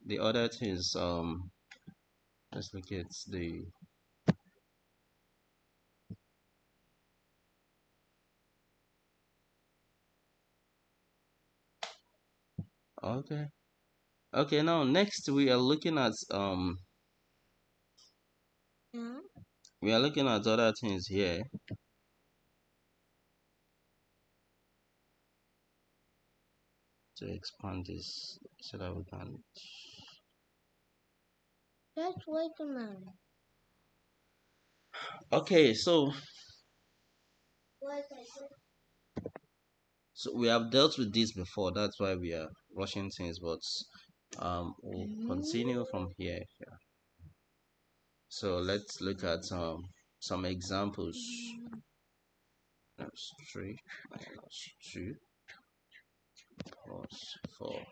The other thing is let's look at the okay. Okay, now next we are looking at we are looking at other things here. To expand this so that we can just wait a minute. Okay, so we have dealt with this before, that's why we are rushing things, but we'll continue from here. Yeah. So let's look at some examples. That's 3 minus 2 plus 4.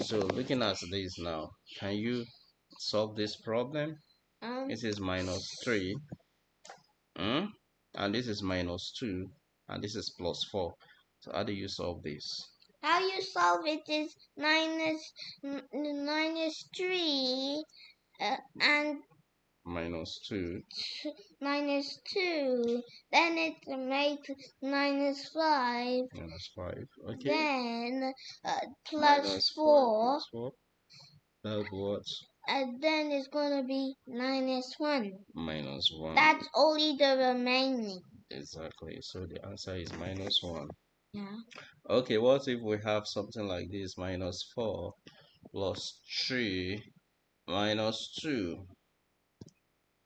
So looking at this now, can you solve this problem? This is minus 3 and this is minus 2 and this is plus 4. So how do you solve this? How you solve it is minus 3 and Minus 2 minus 2, then it makes minus 5, minus 5. Okay. then Minus plus 4 4, plus 4. That what? and then it's going to be minus 1. Minus 1. That's only the remaining. Exactly. So the answer is minus 1. Yeah. Okay, what if we have something like this? Minus 4 plus 3 minus 2.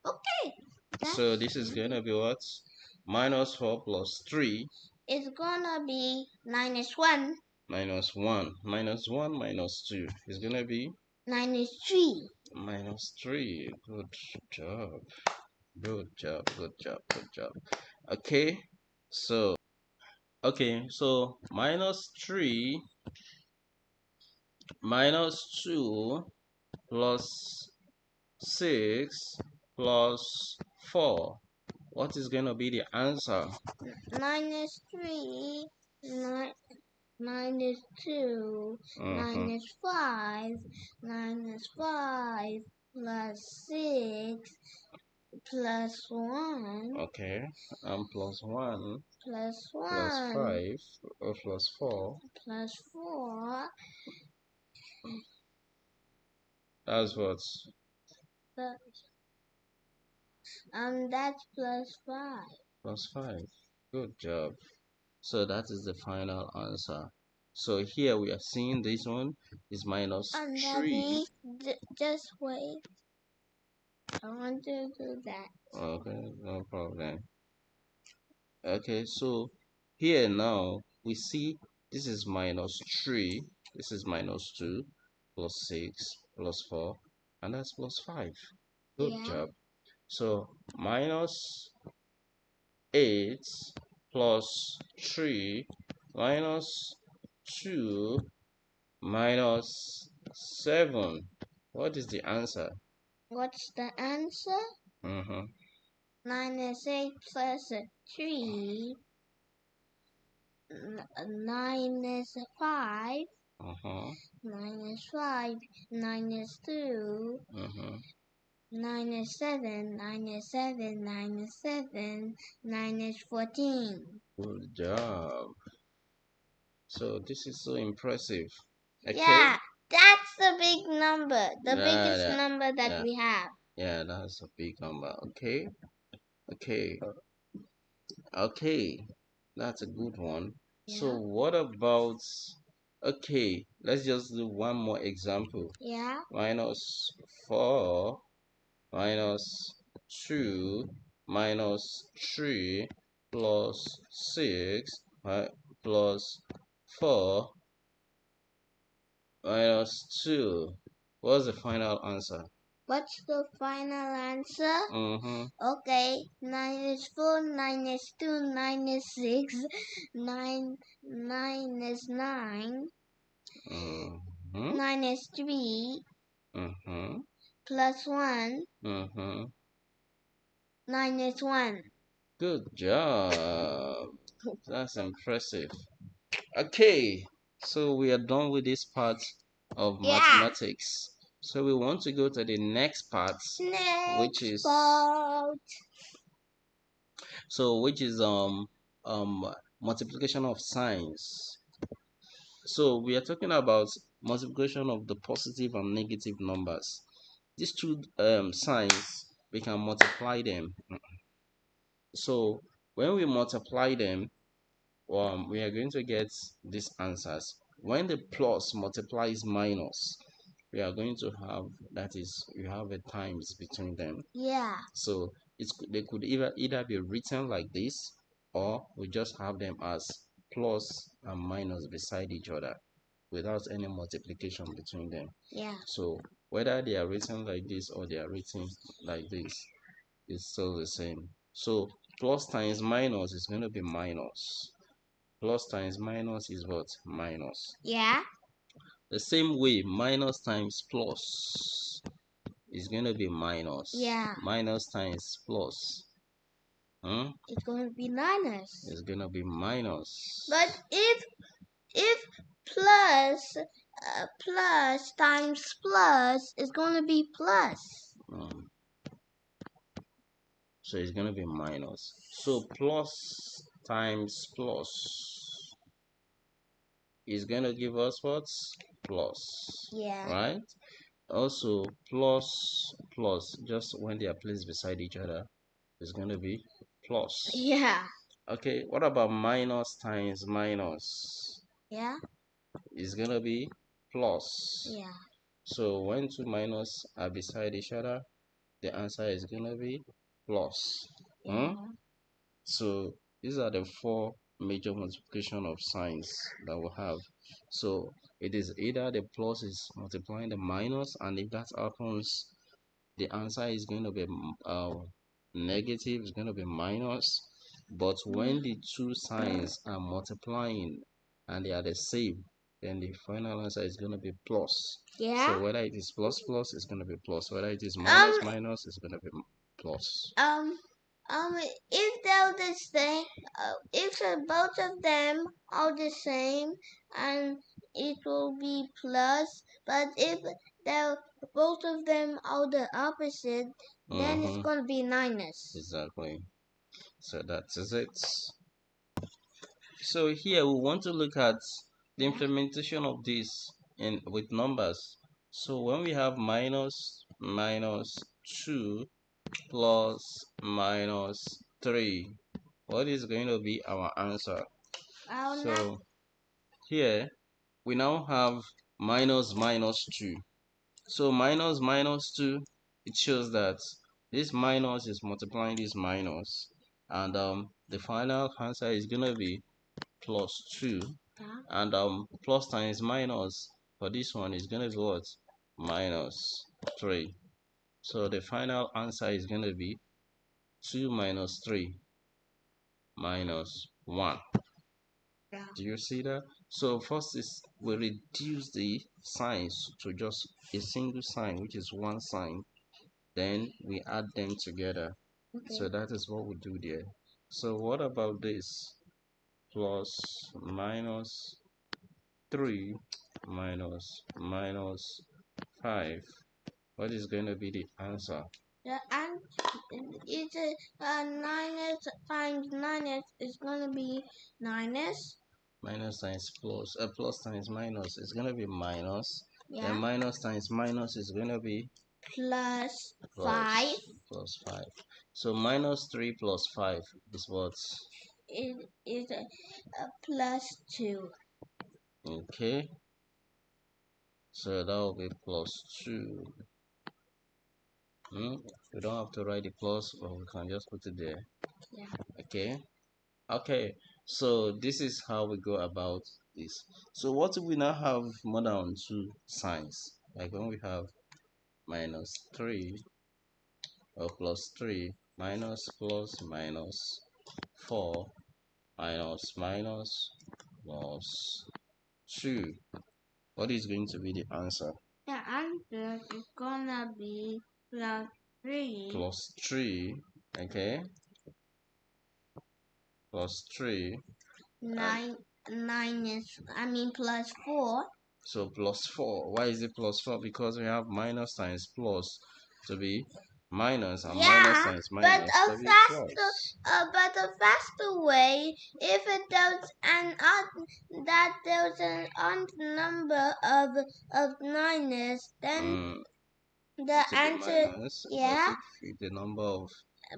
Okay. So this is going to be what? Minus 4 plus 3. It's going to be minus 1. Minus 1. Minus 1 minus 2 is going to be? Minus 3. Minus 3. Good job. Good job. Good job. Good job. Okay. So minus 3 minus 2 plus 6 plus 4. What is going to be the answer? Minus 3, minus 2, minus 5, minus 5, plus 6, plus 1. Okay, plus 1, plus 1, plus 5, plus 4. Plus 4. That's what? That's plus 5. Plus 5. Good job. So that is the final answer. So here we are seeing this one is minus 3. Just wait. I want to do that. Okay, no problem. Okay, so here now we see this is minus 3, this is minus 2, plus 6, plus 4, and that's plus 5. Good job. So minus 8 plus 3 minus 2 minus 7. What is the answer? What's the answer? Minus 8 plus 3 minus 5 minus 5 minus 2 minus 7 minus 7 minus 7 minus 14. Good job. So this is so impressive. Okay. Yeah, that's the big number, the biggest number that we have. Yeah, that's a big number. Okay. Okay, that's a good one. Yeah. So what about, okay, let's just do one more example. Yeah. Minus 4 minus 2 minus 3 plus 6 plus 4 minus 2. What's the final answer? What's the final answer? Okay, minus 4 minus 2 minus 6 minus 9 minus 3 plus 1 minus 1. Good job. That's impressive. Okay, so we are done with this part. of mathematics. So we want to go to the next part, which is multiplication of signs. So we are talking about multiplication of the positive and negative numbers. These two signs, we can multiply them. So when we multiply them, we are going to get these answers. When the plus multiplies minus, we are going to have, that is, you have a times between them. Yeah. So they could either be written like this, or we just have them as plus and minus beside each other without any multiplication between them. Yeah. So whether they are written like this or they are written like this, it's still the same. So plus times minus is going to be minus. Plus times minus is what? Minus. Yeah. The same way, minus times plus is going to be minus. Yeah. Minus times plus. It's going to be minus. It's going to be minus. But if plus plus times plus is going to be plus. So it's going to be minus. So plus times plus is going to give us what? Plus. Yeah. Right? Also, plus, just when they are placed beside each other, is going to be plus. Yeah. Okay, what about minus times minus? Yeah. It's going to be plus. Yeah. So when two minus are beside each other, the answer is going to be plus. Yeah. So these are the four major multiplication of signs that we have. So it is either the plus is multiplying the minus, and if that happens, the answer is going to be negative, it's going to be minus. But when the two signs are multiplying and they are the same, then the final answer is going to be plus. Yeah. So whether it is plus plus, it's going to be plus. Whether it is minus minus, it's going to be plus. If they're the same, if both of them are the same, and it will be plus. But if they're both of them are the opposite, then it's going to be minus. Exactly. So that is it. So here we want to look at the implementation of this in with numbers. So when we have minus 2 plus minus 3, what is going to be our answer? So here we now have minus 2. So minus 2, it shows that this minus is multiplying this minus, and the final answer is gonna be plus 2, and plus times minus for this one is gonna be what? Minus 3. So the final answer is gonna be 2 minus 3 minus 1. Yeah. Do you see that? So first is we reduce the signs to just a single sign, which is one sign. Then we add them together. Okay. So that is what we do there. So what about this? Plus minus 3 minus 5. What is going to be the answer? The answer is minus times minus is going to be minus. Minus times plus, plus times minus is going to be minus. Yeah. Then minus times minus is going to be plus 5. Plus 5. So minus 3 plus 5 is what? It is plus 2. Okay. So that will be plus 2. We don't have to write the plus, but we can just put it there. Yeah. Okay. Okay. So this is how we go about this. So what if we now have more than two signs? Like when we have minus 3 or plus 3, minus plus minus 4, minus minus plus 2. What is going to be the answer? The answer is gonna be plus 3. Plus 3, okay. Plus 3. Plus 4. So plus 4. Why is it plus 4? Because we have minus times plus to be minus, and minus Yeah, times minus to be plus. but a faster way, if there's an odd number of minus, then Mm, the to be answer, minus, but yeah, if the number of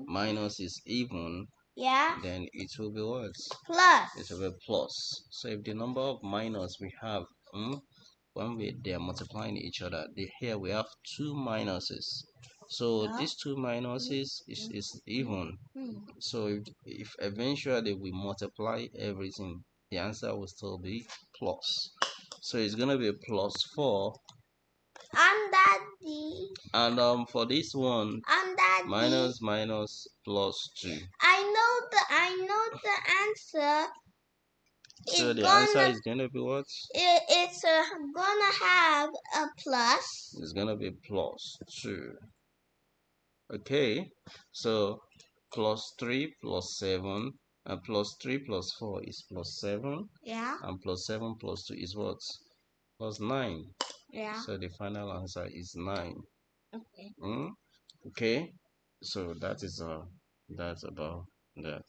minus is even, yeah, then it will be what? plus. It will be plus. So if the number of minus we have, when they are multiplying each other, here we have two minuses. So Yeah. these two minuses is even. So if eventually we multiply everything, the answer will still be plus. So it's gonna be plus 4. I'm Daddy. And for this one, I'm Daddy. minus minus plus 2. I know the answer. So It's the answer gonna is gonna be what? it's gonna have a plus. It's gonna be plus 2. Okay, so plus 3 plus 7, and plus 3 plus 4 is plus 7, Yeah. and plus 7 plus 2 is what? Plus 9. Yeah. So the final answer is 9. Okay. Okay, so that's about that.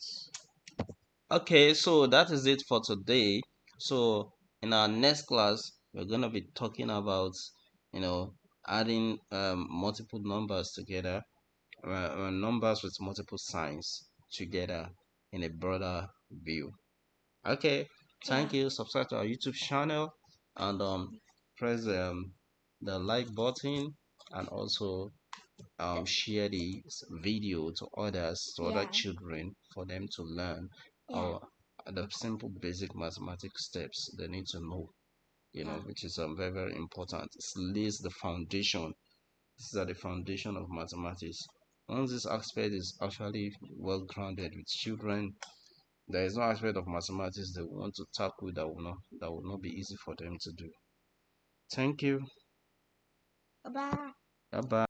Okay, so that is it for today. So in our next class, we're gonna be talking about, you know, adding multiple numbers together, numbers with multiple signs together in a broader view. Okay, thank you. Subscribe to our YouTube channel, and press the like button, and also share the video to others, to other children, for them to learn the simple basic mathematics steps they need to know, which is very, very important. It lays the foundation. These are the foundation of mathematics. Once this aspect is actually well grounded with children, there is no aspect of mathematics they want to tackle that will not be easy for them to do. Thank you. Bye. Bye bye.